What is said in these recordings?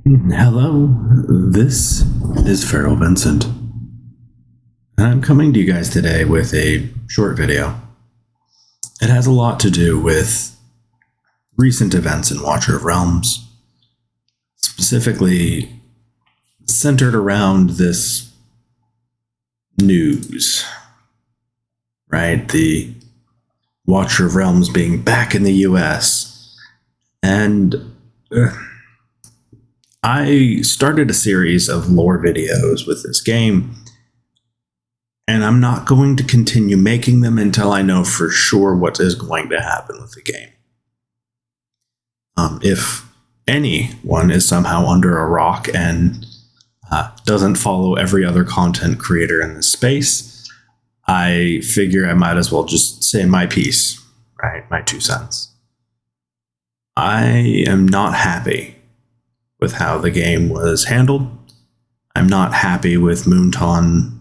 Hello, this is Farrell Vincent, and I'm coming to you guys today with a short video. It has a lot to do with recent events in Watcher of Realms, specifically centered around this news, right? The Watcher of Realms being back in the US, and I started a series of lore videos with this game, and I'm not going to continue making them until I know for sure what is going to happen with the game. If anyone is somehow under a rock and doesn't follow every other content creator in this space, I figure I might as well just say my piece, right? My 2 cents. I am not happy with how the game was handled. I'm not happy with Moonton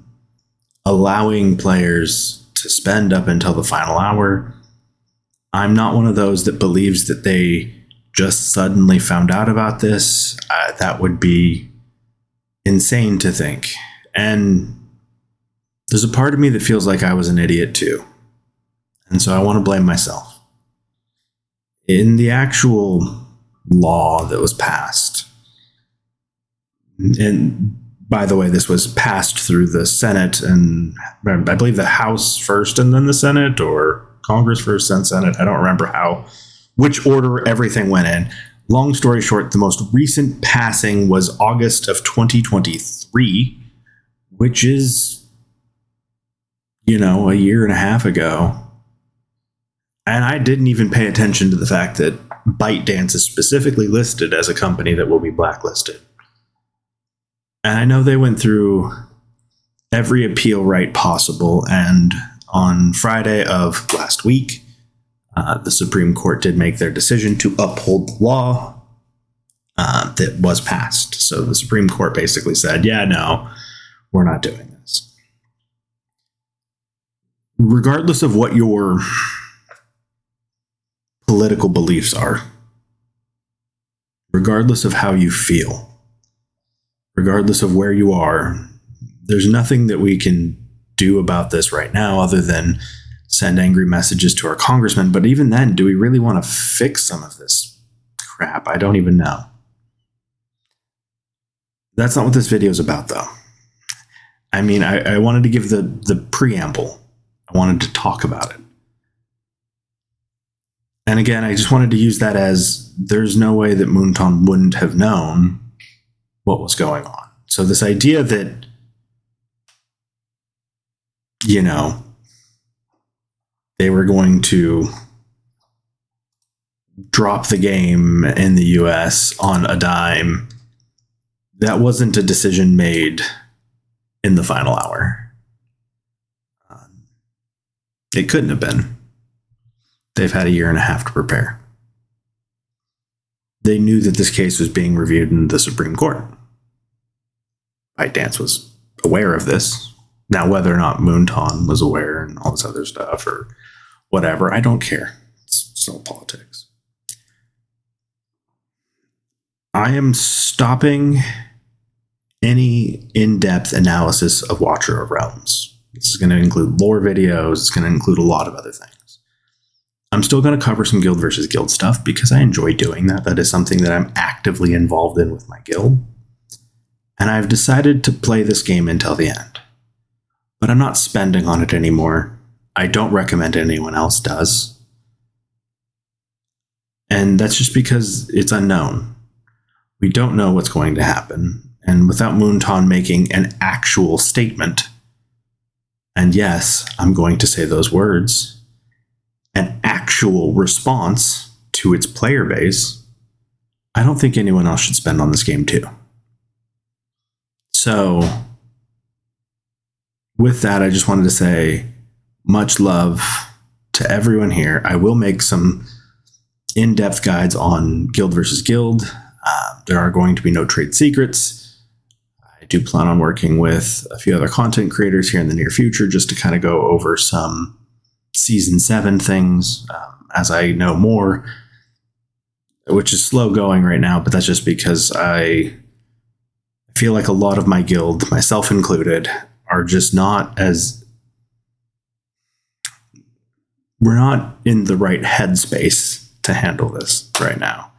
allowing players to spend up until the final hour. I'm not one of those that believes that they just suddenly found out about this. That would be insane to think. And there's a part of me that feels like I was an idiot too. And so I want to blame myself. In the actual law that was passed, and by the way, this was passed through the Senate, and I believe the House first and then the Senate, or Congress first then Senate. I don't remember which order everything went in. Long story short, the most recent passing was August of 2023, which is, a year and a half ago. And I didn't even pay attention to the fact that ByteDance is specifically listed as a company that will be blacklisted. And I know they went through every appeal right possible. And on Friday of last week, the Supreme Court did make their decision to uphold the law that was passed. So the Supreme Court basically said, yeah, no, we're not doing this. Regardless of what your political beliefs are, regardless of how you feel, regardless of where you are, there's nothing that we can do about this right now other than send angry messages to our congressman. But even then, do we really want to fix some of this crap? I don't even know. That's not what this video is about, though. I mean, I wanted to give the preamble. I wanted to talk about it. And again, I just wanted to use that as there's no way that Moonton wouldn't have known what was going on. So this idea that, they were going to drop the game in the US on a dime, that wasn't a decision made in the final hour. It couldn't have been. They've had a year and a half to prepare. They knew that this case was being reviewed in the Supreme Court. ByteDance was aware of this. Now, whether or not Moonton was aware and all this other stuff or whatever, I don't care. It's all politics. I am stopping any in-depth analysis of Watcher of Realms. This is going to include lore videos. It's going to include a lot of other things. I'm still going to cover some guild versus guild stuff because I enjoy doing that. That is something that I'm actively involved in with my guild. And I've decided to play this game until the end. But I'm not spending on it anymore. I don't recommend anyone else does. And that's just because it's unknown. We don't know what's going to happen. And without Moonton making an actual statement, and yes, I'm going to say those words, an actual response to its player base, I don't think anyone else should spend on this game too. So, with that, I just wanted to say much love to everyone here. I will make some in-depth guides on guild versus guild. There are going to be no trade secrets. I do plan on working with a few other content creators here in the near future just to kind of go over some Season 7 things. As I know more, which is slow going right now, but that's just because I feel like a lot of my guild, myself included, are just not as... We're not in the right headspace to handle this right now.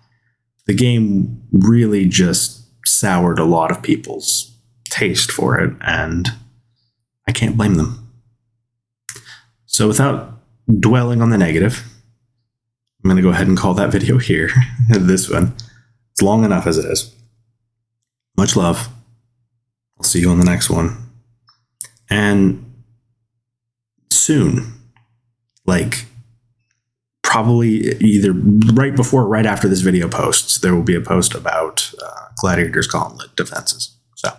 The game really just soured a lot of people's taste for it, and I can't blame them. So without dwelling on the negative, I'm going to go ahead and call that video here. This one. It's long enough as it is. Much love. I'll see you on the next one. And soon, like probably either right before or right after this video posts, there will be a post about Gladiator's Gauntlet defenses. So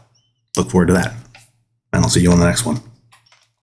look forward to that. And I'll see you on the next one.